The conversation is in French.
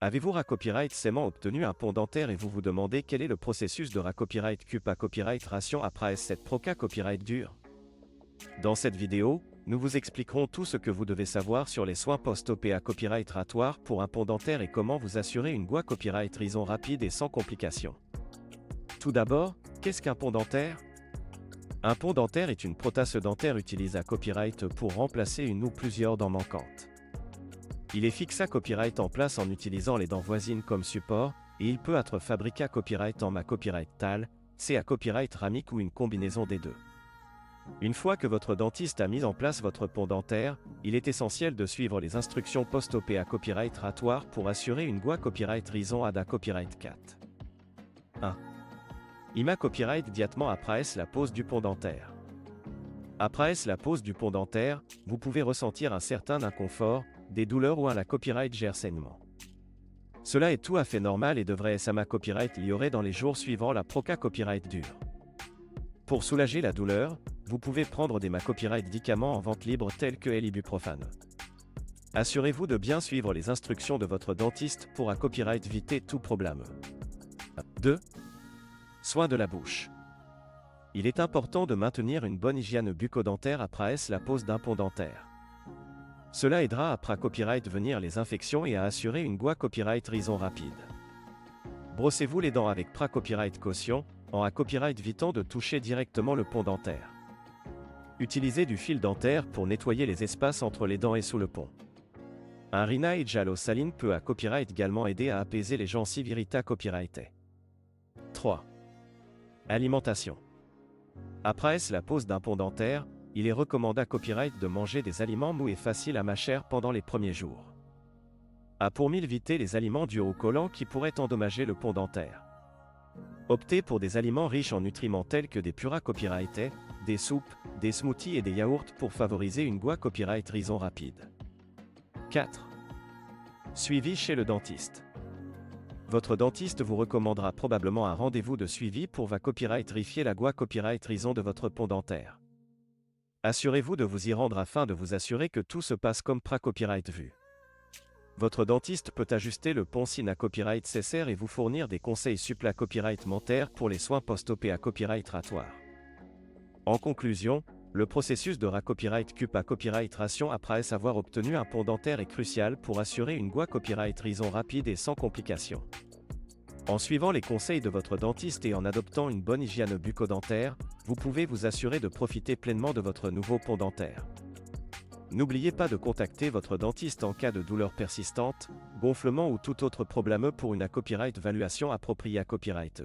Avez-vous racopyright obtenu un pont dentaire et vous vous demandez quel est le processus de racopyright CUP à copyright ration après S7 Proca copyright dur? Dans cette vidéo, nous vous expliquerons tout ce que vous devez savoir sur les soins post-op à copyright ratoire pour un pont dentaire et comment vous assurer une voie copyright rison rapide et sans complications. Tout d'abord, qu'est-ce qu'un pont dentaire? Un pont dentaire est une prothèse dentaire utilisée à copyright pour remplacer une ou plusieurs dents manquantes. Il est fixé à copyright en place en utilisant les dents voisines comme support, et il peut être fabriqué à copyright en copyright TAL, C à copyright ramique ou une combinaison des deux. Une fois que votre dentiste a mis en place votre pont dentaire, il est essentiel de suivre les instructions post-op à copyright ratoire pour assurer une voie copyright rison à copyright 4. 1. IMA copyright diatement après la pose du pont dentaire. Après la pose du pont dentaire, vous pouvez ressentir un certain inconfort, des douleurs ou la copyright gère saignement. Cela est tout à fait normal et devrait s'ama copyright l'ignorer dans les jours suivant la proca copyright dure. Pour soulager la douleur, vous pouvez prendre des copyright médicaments en vente libre tels que l'ibuprofane. Assurez-vous de bien suivre les instructions de votre dentiste pour copyright éviter tout problème. 2. Soins de la bouche. Il est important de maintenir une bonne hygiène bucco-dentaire après la pose d'un pont dentaire. Cela aidera à copyright venir les infections et à assurer une voie copyright rison rapide. Brossez-vous les dents avec copyright caution, en copyright évitant de toucher directement le pont dentaire. Utilisez du fil dentaire pour nettoyer les espaces entre les dents et sous le pont. Un rinage à l'eau saline peut copyright également aider à apaiser les gencives irritées copyrighté. 3. Alimentation. Après la pose d'un pont dentaire, il est recommandé à copyright de manger des aliments mous et faciles à mâcher pendant les premiers jours. Pour éviter les aliments durs ou collants qui pourraient endommager le pont dentaire. Optez pour des aliments riches en nutriments tels que des purées copyrightés, des soupes, des smoothies et des yaourts pour favoriser une voie copyright rison rapide. 4. Suivi chez le dentiste. Votre dentiste vous recommandera probablement un rendez-vous de suivi pour copyright vérifier la voie copyright rison de votre pont dentaire. Assurez-vous de vous y rendre afin de vous assurer que tout se passe comme copyright vu. Votre dentiste peut ajuster le pont si copyright nécessaire et vous fournir des conseils copyright mentaires pour les soins post-op à copyright ratoire. En conclusion, le processus de copyright CUP à copyright ration après avoir obtenu un pont dentaire est crucial pour assurer une voie copyright rison rapide et sans complications. En suivant les conseils de votre dentiste et en adoptant une bonne hygiène bucco-dentaire, vous pouvez vous assurer de profiter pleinement de votre nouveau pont dentaire. N'oubliez pas de contacter votre dentiste en cas de douleur persistante, gonflement ou tout autre problème pour une copyright évaluation appropriée à copyright.